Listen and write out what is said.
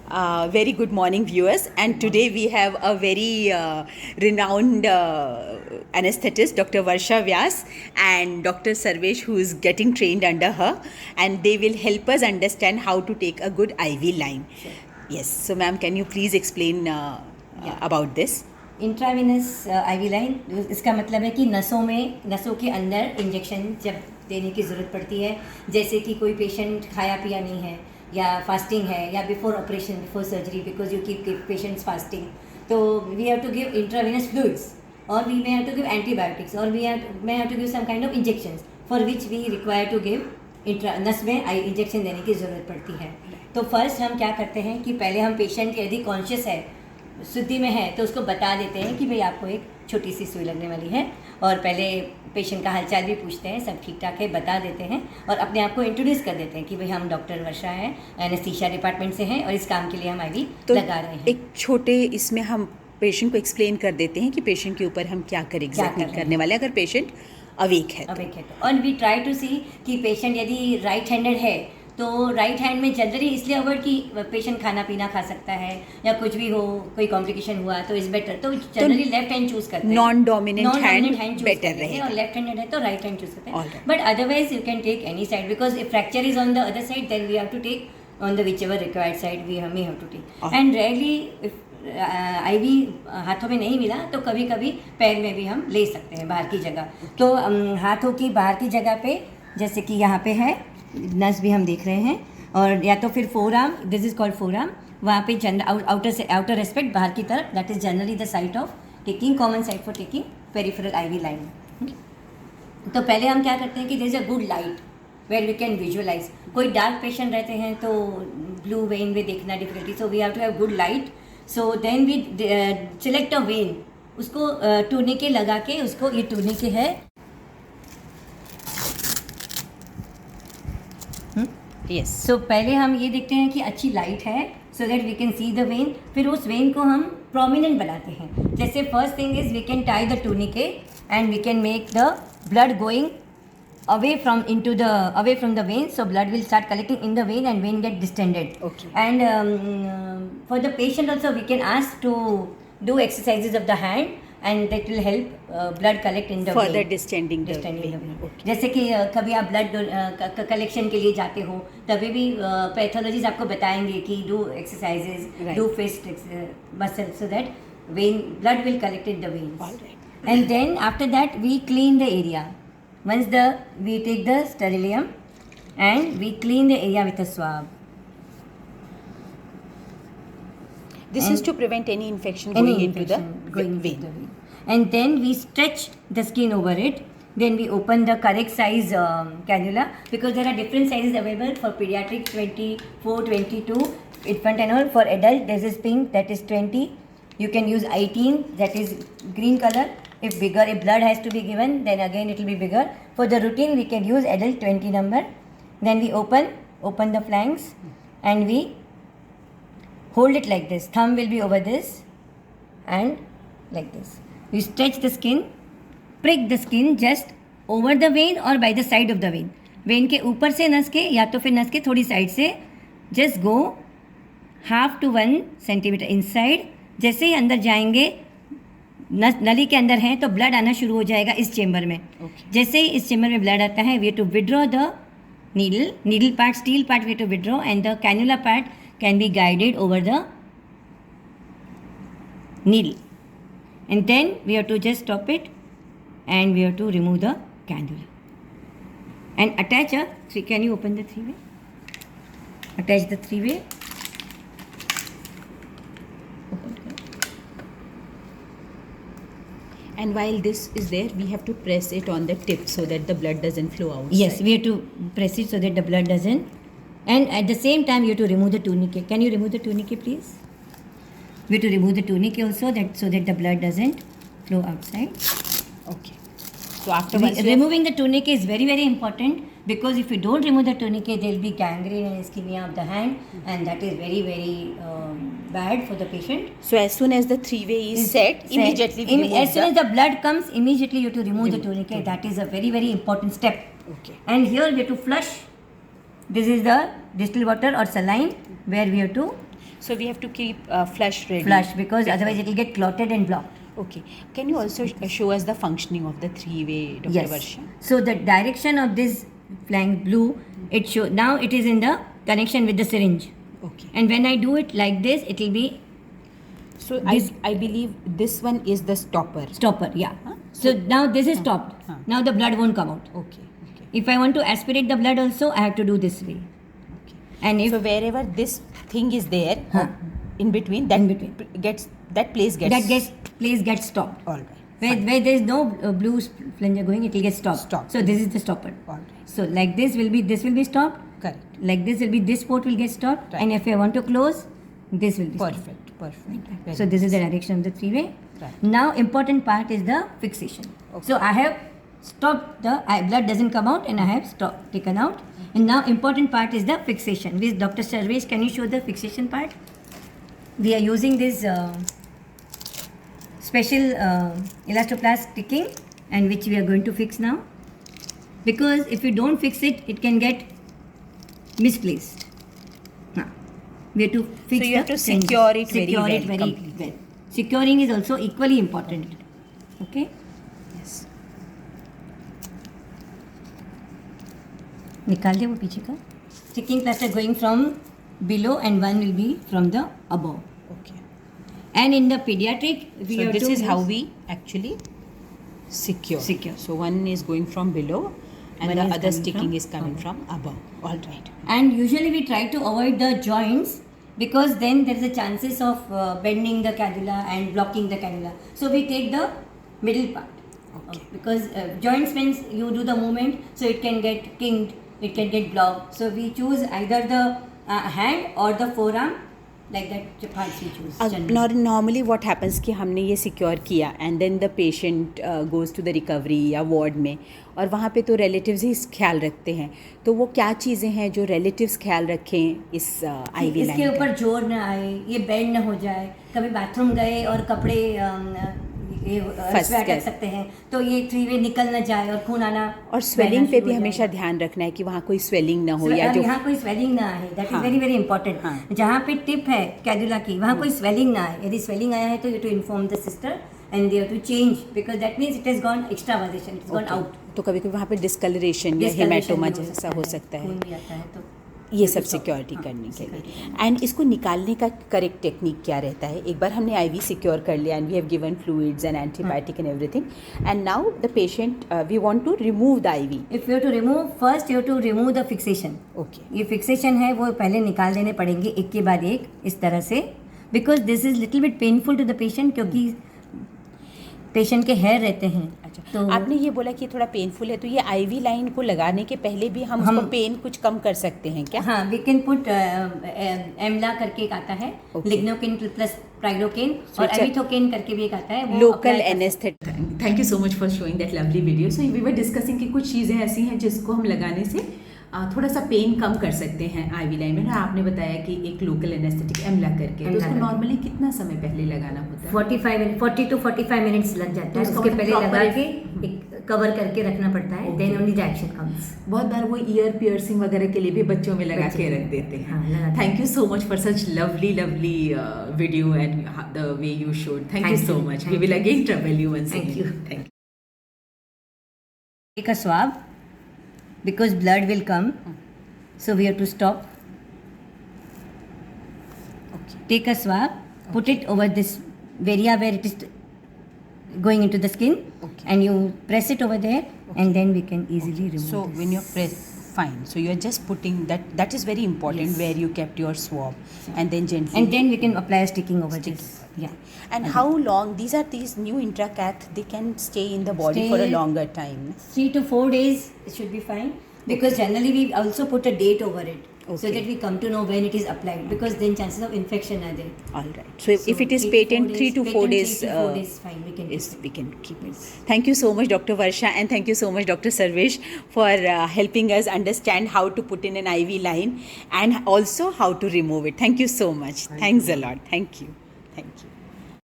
Very good morning, viewers. And today we have a very renowned anesthetist, Dr. Varsha Vyas, and Dr. Sarvesh, who is getting trained under her, and they will help us understand how to take a good IV line. Sure. Yes. So, ma'am, can you please explain about this? Intravenous IV line इसका मतलब है कि नसों के अंदर injection जब देने की ज़रूरत पड़ती है, जैसे कि कोई पेशेंट खाया पिया नहीं है या फास्टिंग है या before operation before surgery because you keep patients fasting, तो we have to give intravenous fluids और we may have to give antibiotics और we may have to give some kind of injections for which we require to give नस में injection देने की ज़रूरत पड़ती है. तो फर्स्ट हम क्या करते हैं कि पहले हम पेशेंट यदि कॉन्शियस है, शुद्धि में है, तो उसको बता देते हैं कि भाई आपको एक छोटी सी सुई लगने वाली है, और पहले पेशेंट का हालचाल भी पूछते हैं, सब ठीक ठाक है बता देते हैं और अपने आप को इंट्रोड्यूस कर देते हैं कि भाई हम डॉक्टर वर्षा हैं, एनेस्थीसिया डिपार्टमेंट से हैं और इस काम के लिए हम आईवी लगा रहे हैं. एक छोटे इसमें हम पेशेंट को एक्सप्लेन कर देते हैं कि पेशेंट के ऊपर हम क्या करने वाले, अगर पेशेंट अवेक है तो. और वी ट्राई टू सी कि पेशेंट यदि राइट हैंडेड है तो राइट हैंड में जनरली इसलिए अवॉइड कि पेशेंट खाना पीना खा सकता है या कुछ भी हो, कोई कॉम्प्लिकेशन हुआ तो इज बेटर, तो जनरली लेफ्ट हैंड चूज करते हैं. नॉन डोमिनेंट हैंड बेटर रहेगा, और लेफ्ट हैंडेड है तो राइट हैंड चूज करते हैं. But otherwise you can take any side because if fracture is on the other side then we have to take on the whichever required side we have to take. And rarely if IV हाथों में नहीं मिला तो कभी कभी पैर में भी हम ले सकते हैं बाहर की जगह. तो हाथों की बाहर की जगह पे जैसे कि यहाँ पे है नस भी हम देख रहे हैं, और या तो फिर forearm, this is called forearm, वहाँ पे आउटर एस्पेक्ट बाहर की तरफ, that is generally the site of taking, common site for taking peripheral IV line. तो पहले हम क्या करते हैं कि there is a good light where we can visualize. कोई डार्क पेशेंट रहते हैं तो ब्लू वेन में देखना difficulty, so we have to have good light. So then we select a when, उसको टूनिके लगा के, उसको ये टूनिके है यस. सो पहले हम ये देखते हैं कि अच्छी लाइट है so that we can see the vein. फिर उस वेन को हम प्रोमिनेंट बनाते हैं. जैसे first thing is we can tie the tourniquet and we can make the blood going away from the vein, so blood will start collecting in the vein and vein get distended. Okay. And for the patient also we can ask to do exercises of the hand and that will help blood collect in the further vein. distending the vein. Okay. जैसे कि कभी आप blood collection के लिए जाते हो तभी भी पैथोलॉजीज आपको बताएंगे कि do exercises, do fist muscle so that vein blood will collect in the veins. All right. And then after that we clean the area. Once we take the sterilium and we clean the area with a swab. This is to prevent any infection going into the vein. And then we stretch the skin over it. Then we open the correct size cannula because there are different sizes available for pediatric 24, 22, infant and all. For adult there is pink that is 20. You can use 18 that is green color. If blood has to be given, then again it will be bigger. For the routine, we can use adult 20 number. Then we open the flanks and we hold it like this. Thumb will be over this and like this. We stretch the skin, prick the skin just over the vein or by the side of the vein. Vein के ऊपर से नस के या तो फिर नस के थोड़ी साइड से just go 1/2 to 1 centimeter inside. जैसे ही अंदर जाएंगे, नली के अंदर हैं तो ब्लड आना शुरू हो जाएगा इस चेम्बर में. जैसे ही इस चेम्बर में ब्लड आता है we to withdraw the needle part, steel part we to withdraw and the cannula part can be guided over the needle and then we have to just stop it and we have to remove the cannula and attach a three. Can you open the 3-way? Attach the 3-way. And while this is there, we have to press it on the tip so that the blood doesn't flow out. Yes, we have to press it so that the blood doesn't. And at the same time, you have to remove the tourniquet. Can you remove the tourniquet, please? We have to remove the tourniquet also, so that the blood doesn't flow outside. Okay. So after removing the tourniquet is very, very important because if you don't remove the tourniquet, there will be gangrene and ischemia of the hand, and that is very, very bad for the patient. So as soon as the 3-way is set, immediately we remove as soon as the blood comes, immediately you have to remove the tourniquet. That is a very, very important step. Okay. And here we have to flush. This is the distilled water or saline where we have to So we have to keep flush ready. Flush, because otherwise it will get clotted and blocked. Okay. Can you also show us the functioning of the three-way, Dr. Yes. Varsha? So the direction of this flank blue, it show now it is in the connection with the syringe. Okay. And when I do it like this, it will be So This- I believe this one is the stopper. stopper. Yeah. Huh? So now this is stopped. Huh. Now the blood won't come out. Okay. Okay. If I want to aspirate the blood also, I have to do this way. Okay. And if So wherever this thing is there, Huh. in between, that In between. that place gets place gets stopped. all right. Where there is no blue flanger going, it will get stopped. Stopped. So this is the stopper. All right. So like this will be stopped. Correct. Like this will be, this port will get stopped. Right. And if I want to close, this will be stopped. Perfect. Perfect. Very So this is the direction of the three-way. Right. Now important part is the fixation. Okay. So I have stopped the blood doesn't come out, and I have taken out. And now important part is the fixation. With Dr. Sarvesh, can you show the fixation part? We are using this special elastoplast sticking, and which we are going to fix now. Because if you don't fix it, it can get misplaced. Now, we have to fix So you the have to fringes. secure it very Secure well, it very completely. well. Securing is also equally important. Okay? Yes. निकाल दे वो पीछे का. Sticking plaster going from below and one will be from the above. Okay. And in the pediatric, we So have this to is how use- we actually secure. Secure. So one is going from below, and One the is other coming sticking from is coming from above. All right. And usually we try to avoid the joints, because then there is a chances of bending the cannula and blocking the cannula. So we take the middle part. Okay. Because joints means you do the movement, so it can get kinked, it can get blocked. So we choose either the hand or the forearm, like that parts we choose. generally. Normally what happens कि हमने ये secure किया and then the patient goes to the recovery या ward में, और वहाँ पे तो रिलेटिव्स ही ख्याल रखते हैं. तो वो क्या चीज़ें हैं जो रिलेटिव्स ख्याल रखें इस आईवी लाइन इसके ऊपर जोर न आए, ये बेंड न हो जाए. कभी बाथरूम गए और कपड़े ये फंस इसमें गए. अटक सकते हैं, तो ये थ्री वे निकल न जाए और खून आना. और स्वेलिंग बहना पे शुरू भी हो हमेशा जाए. ध्यान रखना है कि वहाँ कोई स्वेलिंग ना हो, So, या और जो यहाँ कोई स्वेलिंग ना आए, दैट इज हाँ. Very very important. हाँ. जहाँ पे टिप है कैजुला की, वहाँ कोई स्वेलिंग ना आए. यदि स्वेलिंग आया है तो you to inform the sister and they have to change, because that means it has gone extravasation, it is gone out. तो कभी कभी वहाँ पे डिस्कलरेशन या हेमाटोमा जैसा हो सकता है. खून भी आता है, तो ये सब सिक्योरिटी करने के लिए. एंड इसको निकालने का करेक्ट टेक्निक क्या रहता है? एक बार हमने आईवी सिक्योर कर लिया and we have given fluids and antibiotic and everything, and now the patient we want to remove the IV. If you to remove, first you to remove the fixation. Okay. ये fixation है वो पहले निकाल देने पड़ेंगे एक के बाद एक, इस तरह से, because this is little bit painful to the patient, क्योंकि पेशेंट के हेयर रहते हैं. अच्छा, तो आपने ये बोला कि थोड़ा पेनफुल है, तो ये आईवी लाइन को लगाने के पहले भी हम उसको पेन कुछ कम कर सकते हैं क्या? हाँ, वी कैन पुट एमला करके एक आता है, Okay. लिग्नोकेन प्लस प्राइडोकेन, So और it's a एविथोकेन करके भी एक आता है, वो लोकल apply कर- anesthetic. Thank you so much for showing that lovely video. So we were discussing कि कुछ चीज़ें ऐसी हैं जिसको हम लगाने से थोड़ा सा पेन कम कर सकते हैं आईवी लाइन में. आपने बताया कि एक लोकल एनेस्थेटिक एमला करके, तो उसको नॉर्मली कितना समय पहले लगाना होता है? 40 to 45 मिनट्स लग जाता है. उसका उसके मतलब पहले proper लगा के एक कवर करके रखना पड़ता है, then only the action comes. बहुत बार वो ईयर पियर्सिंग वगैरह के लिए भी बच्चों में लगा के रख देते हैं. हाँ, लगाते हैं. Thank you so much for such lovely video and the way you showed. Thank you Thank so you. Much. Thank we will you. Again trouble you once Thank again. you. Thank you. Take a swab, because blood will come, so we have to stop. Okay. Take a swab, put it over this area where it is going into the skin, Okay. and you press it over there, and then we can easily remove So this. when you press, fine. So you are just putting that is very important, Yes. where you kept your swab, and then gently. And then we can apply a sticking over this. Yeah. And how long these new intracath, they can stay in the body for a Stay- longer time? 3 to 4 days it should be fine, because generally we also put a date over it, so Okay. that we come to know when it is applied, because then chances of infection are there. All right. So if it is 3 to 4 patent, 3 to 4 days, 3 to 4 days fine, we can is we can keep it. Thank you so much, Dr. Varsha, and thank you so much, Dr. Sarvesh, for helping us understand how to put in an IV line and also how to remove it. Thank you so much. Thanks a lot. Thank you. Thank you.